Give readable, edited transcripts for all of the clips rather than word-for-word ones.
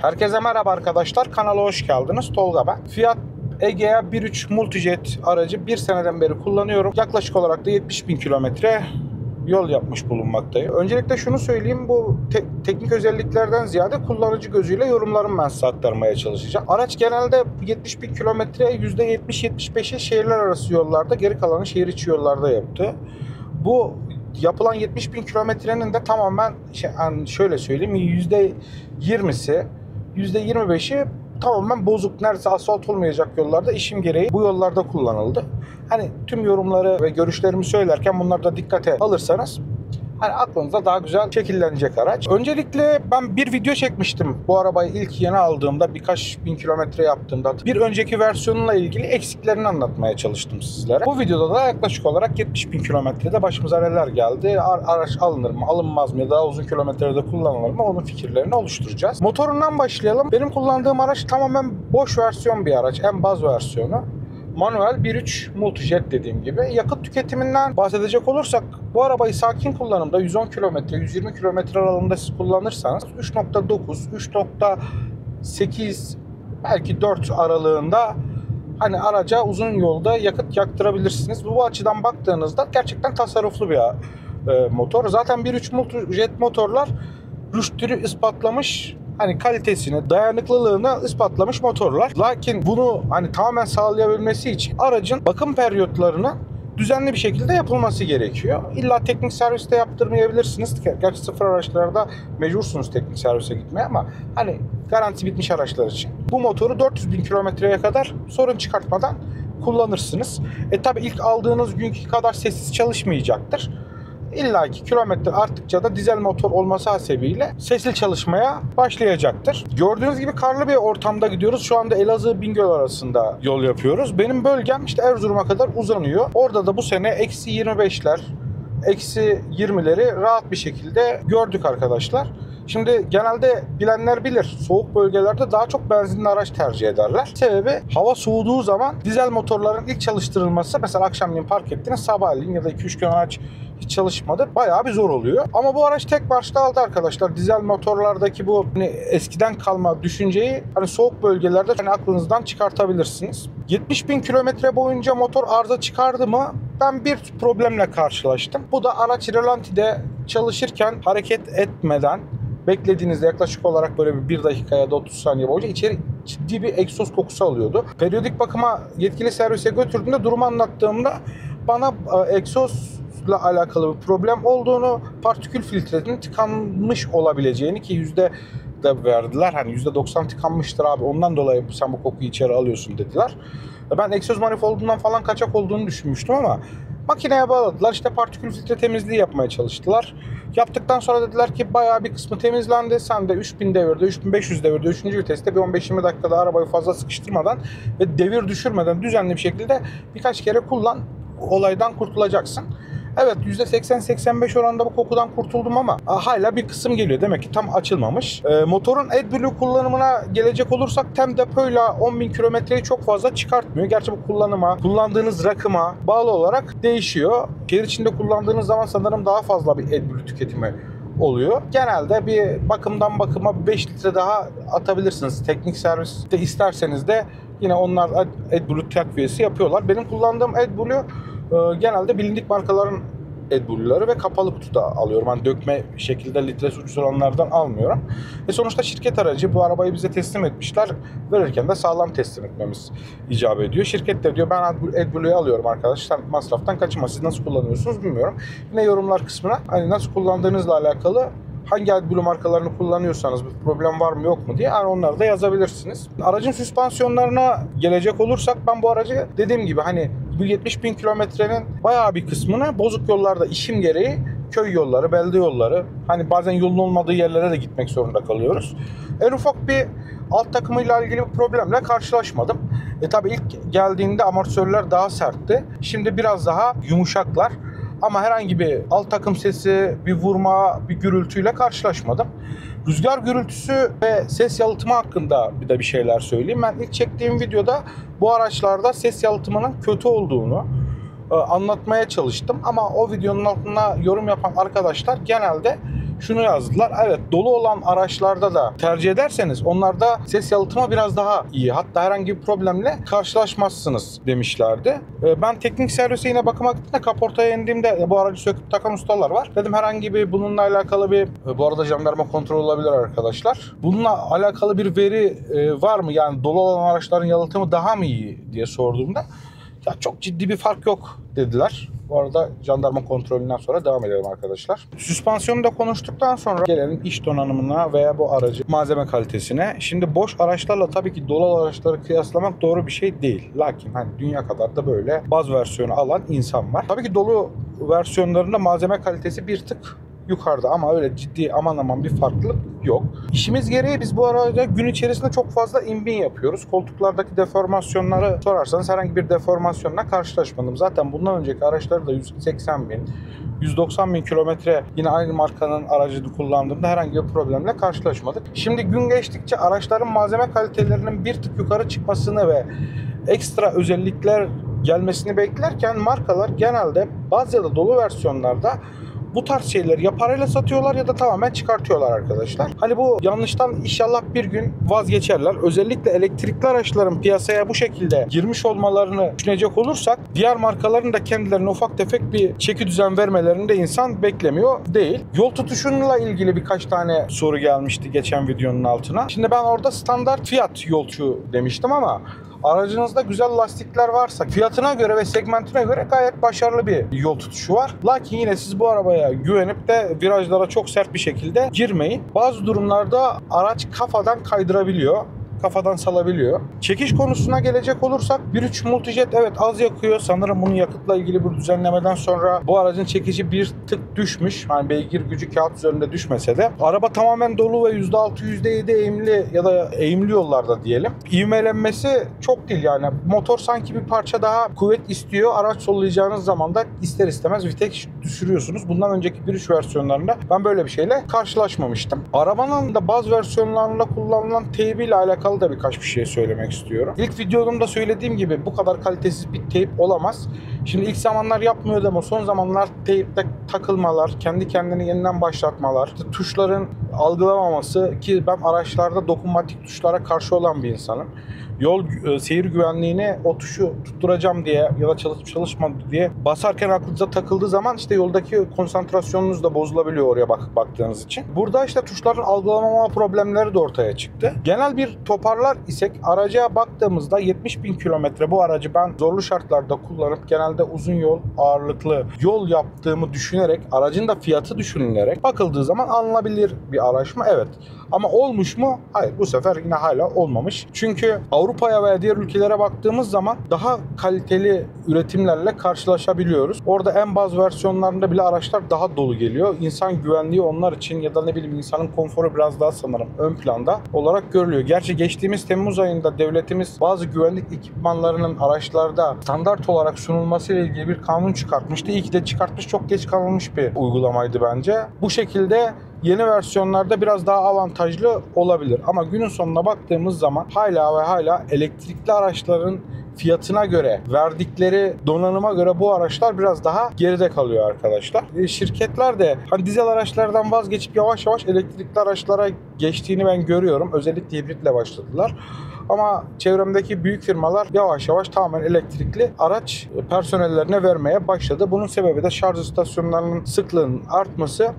Herkese merhaba arkadaşlar, kanala hoş geldiniz. Tolga ben. Fiat Egea 1.3 Multijet aracı bir seneden beri kullanıyorum. Yaklaşık olarak da 70.000 kilometre yol yapmış bulunmaktayım. Öncelikle şunu söyleyeyim, bu teknik özelliklerden ziyade kullanıcı gözüyle yorumlarımı ben size aktarmaya çalışacağım. Araç genelde 70.000 kilometre %70-75'i şehirler arası yollarda, geri kalanı şehir içi yollarda yaptı. Bu yapılan 70.000 kilometrenin de tamamen şöyle söyleyeyim, %20'si, %25'i tamamen bozuk, neredeyse asfalt olmayacak yollarda işim gereği bu yollarda kullanıldı. Hani tüm yorumları ve görüşlerimi söylerken bunları da dikkate alırsanız hani aklınızda daha güzel şekillenecek araç. Öncelikle ben bir video çekmiştim bu arabayı ilk yeni aldığımda, birkaç bin kilometre yaptığımda. Bir önceki versiyonunla ilgili eksiklerini anlatmaya çalıştım sizlere. Bu videoda da yaklaşık olarak 70.000 kilometrede başımıza neler geldi, araç alınır mı, alınmaz mı, ya daha uzun kilometrede kullanılır mı, onun fikirlerini oluşturacağız. Motorundan başlayalım. Benim kullandığım araç tamamen boş versiyon bir araç, en baz versiyonu. Manuel 1.3 Multijet dediğim gibi. Yakıt tüketiminden bahsedecek olursak bu arabayı sakin kullanımda 110 km, 120 km aralığında siz kullanırsanız 3.9, 3.8 belki 4 aralığında hani araca uzun yolda yakıt yaktırabilirsiniz. Bu açıdan baktığınızda gerçekten tasarruflu bir motor. Zaten 1.3 Multijet motorlar rüştünü ispatlamış, hani kalitesini, dayanıklılığını ispatlamış motorlar. Lakin bunu hani tamamen sağlayabilmesi için aracın bakım periyotlarının düzenli bir şekilde yapılması gerekiyor. İlla teknik serviste yaptırmayabilirsiniz. Gerçi sıfır araçlarda mecbursunuz teknik servise gitmeye, ama hani garanti bitmiş araçlar için bu motoru 400.000 kilometreye kadar sorun çıkartmadan kullanırsınız. Tabi ilk aldığınız günkü kadar sessiz çalışmayacaktır. İlla ki kilometre arttıkça da dizel motor olması hasebiyle sesli çalışmaya başlayacaktır. Gördüğünüz gibi karlı bir ortamda gidiyoruz. Şu anda Elazığ-Bingöl arasında yol yapıyoruz. Benim bölgem işte Erzurum'a kadar uzanıyor. Orada da bu sene -25'ler, -20'leri rahat bir şekilde gördük arkadaşlar. Şimdi genelde bilenler bilir, soğuk bölgelerde daha çok benzinli araç tercih ederler. Sebebi hava soğuduğu zaman dizel motorların ilk çalıştırılması, mesela akşamleyin park ettiniz, sabahleyin ya da 2-3 gün araç hiç çalışmadı, bayağı bir zor oluyor. Ama bu araç tek marşta aldı arkadaşlar. Dizel motorlardaki bu hani eskiden kalma düşünceyi hani soğuk bölgelerde hani aklınızdan çıkartabilirsiniz. 70.000 kilometre boyunca motor arıza çıkardı mı? Ben bir problemle karşılaştım. Bu da araç rölantide çalışırken hareket etmeden beklediğinizde yaklaşık olarak böyle bir dakika ya da 30 saniye boyunca içeri ciddi bir egzoz kokusu alıyordu. Periyodik bakıma yetkili servise götürdüğümde durumu anlattığımda bana egzozla alakalı bir problem olduğunu, partikül filtrenin tıkanmış olabileceğini, ki yüzde de verdiler, hani %90 tıkanmıştır abi, ondan dolayı sen bu kokuyu içeri alıyorsun dediler. Ben egzoz manifoldundan falan kaçak olduğunu düşünmüştüm, ama makineye bağladılar, işte partikül filtre temizliği yapmaya çalıştılar. Yaptıktan sonra dediler ki bayağı bir kısmı temizlendi. Sen de 3000 devirde, 3500 devirde 3. viteste bir 15-20 dakikada arabayı fazla sıkıştırmadan ve devir düşürmeden düzenli bir şekilde birkaç kere kullan, olaydan kurtulacaksın. Evet, %80-85 oranında bu kokudan kurtuldum, ama hala bir kısım geliyor. Demek ki tam açılmamış. Motorun AdBlue kullanımına gelecek olursak, tem depoyla 10.000 kilometreyi çok fazla çıkartmıyor. Gerçi bu kullanıma, kullandığınız rakıma bağlı olarak değişiyor. Şehir içinde kullandığınız zaman sanırım daha fazla bir AdBlue tüketimi oluyor. Genelde bir bakımdan bakıma 5 litre daha atabilirsiniz. Teknik serviste isterseniz de yine onlar AdBlue takviyesi yapıyorlar. Benim kullandığım AdBlue genelde bilindik markaların AdBlue'ları ve kapalı kutuda alıyorum. Hani dökme şekilde litresi ucuz olanlardan almıyorum. Sonuçta şirket aracı, bu arabayı bize teslim etmişler. Verirken de sağlam teslim etmemiz icap ediyor. Şirket de diyor ben AdBlue'yu alıyorum arkadaşlar, masraftan kaçınma. Siz nasıl kullanıyorsunuz bilmiyorum. Yine yorumlar kısmına hani nasıl kullandığınızla alakalı, hangi AdBlue markalarını kullanıyorsanız bir problem var mı yok mu diye yani onları da yazabilirsiniz. Aracın süspansiyonlarına gelecek olursak, ben bu aracı dediğim gibi hani bu 70.000 kilometrenin bayağı bir kısmını bozuk yollarda işim gereği, köy yolları, belde yolları, hani bazen yolun olmadığı yerlere de gitmek zorunda kalıyoruz. En ufak bir alt takımıyla ilgili bir problemle karşılaşmadım. Tabi ilk geldiğinde amortisörler daha sertti. Şimdi biraz daha yumuşaklar. Ama herhangi bir alt takım sesi, bir vurma, bir gürültüyle karşılaşmadım. Rüzgar gürültüsü ve ses yalıtımı hakkında bir şeyler söyleyeyim. Ben ilk çektiğim videoda bu araçlarda ses yalıtımının kötü olduğunu anlatmaya çalıştım. Ama o videonun altına yorum yapan arkadaşlar genelde şunu yazdılar. Evet, dolu olan araçlarda da tercih ederseniz onlarda ses yalıtımı biraz daha iyi. Hatta herhangi bir problemle karşılaşmazsınız demişlerdi. Ben teknik servise yine bakıma gittiğimde, kaportaya indiğimde bu aracı söküp takan ustalar var. Dedim herhangi bir bununla alakalı bir, bu arada jandarma kontrol olabilir arkadaşlar. Bununla alakalı bir veri var mı? Yani dolu olan araçların yalıtımı daha mı iyi diye sorduğumda ya çok ciddi bir fark yok dediler. Bu arada jandarma kontrolünden sonra devam edelim arkadaşlar. Süspansiyonu da konuştuktan sonra gelelim iç donanımına veya bu aracı malzeme kalitesine. Şimdi boş araçlarla tabii ki dolu araçları kıyaslamak doğru bir şey değil. Lakin hani dünya kadar da böyle baz versiyonu alan insan var. Tabii ki dolu versiyonlarında malzeme kalitesi bir tık yukarıda ama öyle ciddi aman bir farklılık yok. İşimiz gereği biz bu arada gün içerisinde çok fazla in-bin yapıyoruz. Koltuklardaki deformasyonları sorarsanız herhangi bir deformasyonla karşılaşmadım. Zaten bundan önceki araçları da 180 bin, 190 bin kilometre yine aynı markanın aracını kullandığımda herhangi bir problemle karşılaşmadık. Şimdi gün geçtikçe araçların malzeme kalitelerinin bir tık yukarı çıkmasını ve ekstra özellikler gelmesini beklerken markalar genelde baz ya da dolu versiyonlarda bu tarz şeyleri ya parayla satıyorlar ya da tamamen çıkartıyorlar arkadaşlar. Hani bu yanlıştan inşallah bir gün vazgeçerler. Özellikle elektrikli araçların piyasaya bu şekilde girmiş olmalarını düşünecek olursak diğer markaların da kendilerine ufak tefek bir çeki düzen vermelerini de insan beklemiyor değil. Yol tutuşunla ilgili birkaç tane soru gelmişti geçen videonun altına. Şimdi ben orada standart fiyat yolcu demiştim ama aracınızda güzel lastikler varsa fiyatına göre ve segmentine göre gayet başarılı bir yol tutuşu var. Lakin yine siz bu arabaya güvenip de virajlara çok sert bir şekilde girmeyin. Bazı durumlarda araç kafadan kaydırabiliyor. Kafadan salabiliyor. Çekiş konusuna gelecek olursak 1.3 Multijet evet az yakıyor. Sanırım bunun yakıtla ilgili bir düzenlemeden sonra bu aracın çekici bir tık düşmüş. Yani beygir gücü kağıt üzerinde düşmese de. Araba tamamen dolu ve %6 %7 eğimli ya da eğimli yollarda diyelim. İvmelenmesi çok değil yani. Motor sanki bir parça daha kuvvet istiyor. Araç sollayacağınız zaman da ister istemez vites düşürüyorsunuz. Bundan önceki 1.3 versiyonlarında ben böyle bir şeyle karşılaşmamıştım. Arabanın da bazı versiyonlarında kullanılan teybiyle alakalı da birkaç bir şey söylemek istiyorum. İlk videomda söylediğim gibi bu kadar kalitesiz bir teyp olamaz. Şimdi ilk zamanlar yapmıyordu ama son zamanlar teypte takılmalar, kendi kendini yeniden başlatmalar, işte tuşların algılamaması ki ben araçlarda dokunmatik tuşlara karşı olan bir insanım. Yol seyir güvenliğine o tuşu tutturacağım diye ya da çalışıp çalışmadı diye basarken aklınıza takıldığı zaman işte yoldaki konsantrasyonunuz da bozulabiliyor oraya baktığınız için. Burada işte tuşların algılamama problemleri de ortaya çıktı. Genel bir toparlar isek araca baktığımızda 70 bin kilometre bu aracı ben zorlu şartlarda kullanıp genelde uzun yol ağırlıklı yol yaptığımı düşünerek aracın da fiyatı düşünülerek bakıldığı zaman alınabilir bir araç mı? Evet. Ama olmuş mu? Hayır. Bu sefer yine hala olmamış. Çünkü Avrupa'ya veya diğer ülkelere baktığımız zaman daha kaliteli üretimlerle karşılaşabiliyoruz. Orada en bazı versiyonlarında bile araçlar daha dolu geliyor. İnsan güvenliği onlar için ya da ne bileyim insanın konforu biraz daha sanırım ön planda olarak görülüyor. Gerçi geçtiğimiz Temmuz ayında devletimiz bazı güvenlik ekipmanlarının araçlarda standart olarak sunulması ile ilgili bir kanun çıkartmıştı. İyi ki de çıkartmış. Çok geç kalınmış bir uygulamaydı bence. Bu şekilde yeni versiyonlarda biraz daha avantajlı olabilir. Ama günün sonuna baktığımız zaman hala elektrikli araçların fiyatına göre, verdikleri donanıma göre bu araçlar biraz daha geride kalıyor arkadaşlar. Şirketler de hani dizel araçlardan vazgeçip yavaş yavaş elektrikli araçlara geçtiğini ben görüyorum. Özellikle hibritle başladılar. Ama çevremdeki büyük firmalar yavaş yavaş tamamen elektrikli araç personellerine vermeye başladı. Bunun sebebi de şarj istasyonlarının sıklığının artması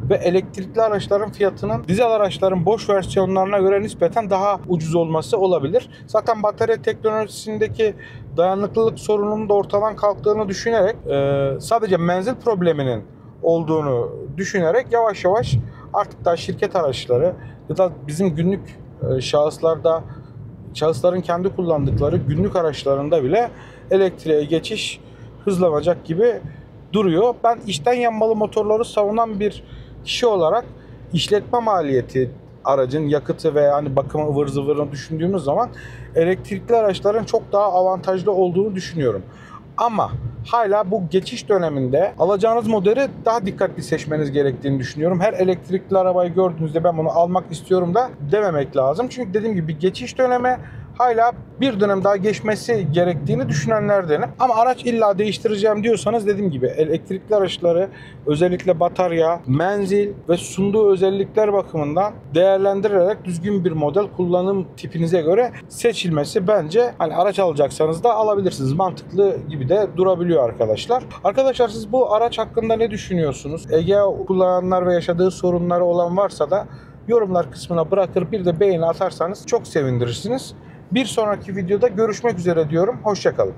ve elektrikli araçların fiyatının dizel araçların boş versiyonlarına göre nispeten daha ucuz olması olabilir. Zaten batarya teknolojisindeki dayanıklılık sorununun da ortadan kalktığını düşünerek sadece menzil probleminin olduğunu düşünerek yavaş yavaş artık da şirket araçları ya da bizim günlük şahısların kendi kullandıkları günlük araçlarında bile elektriğe geçiş hızlanacak gibi duruyor. Ben içten yanmalı motorları savunan bir kişi olarak işletme maliyeti, aracın yakıtı ve hani bakımı ıvır zıvırını düşündüğümüz zaman elektrikli araçların çok daha avantajlı olduğunu düşünüyorum. Ama hala bu geçiş döneminde alacağınız modeli daha dikkatli seçmeniz gerektiğini düşünüyorum. Her elektrikli arabayı gördüğünüzde ben bunu almak istiyorum da dememek lazım. Çünkü dediğim gibi bir geçiş dönemi, hala bir dönem daha geçmesi gerektiğini düşünenlerdenim. Ama araç illa değiştireceğim diyorsanız dediğim gibi elektrikli araçları özellikle batarya, menzil ve sunduğu özellikler bakımından değerlendirilerek düzgün bir model kullanım tipinize göre seçilmesi bence hani araç alacaksanız da alabilirsiniz. Mantıklı gibi de durabiliyor arkadaşlar. Arkadaşlar siz bu araç hakkında ne düşünüyorsunuz? Egea kullananlar ve yaşadığı sorunları olan varsa da yorumlar kısmına bırakır bir de beğeni atarsanız çok sevindirirsiniz. Bir sonraki videoda görüşmek üzere diyorum. Hoşça kalın.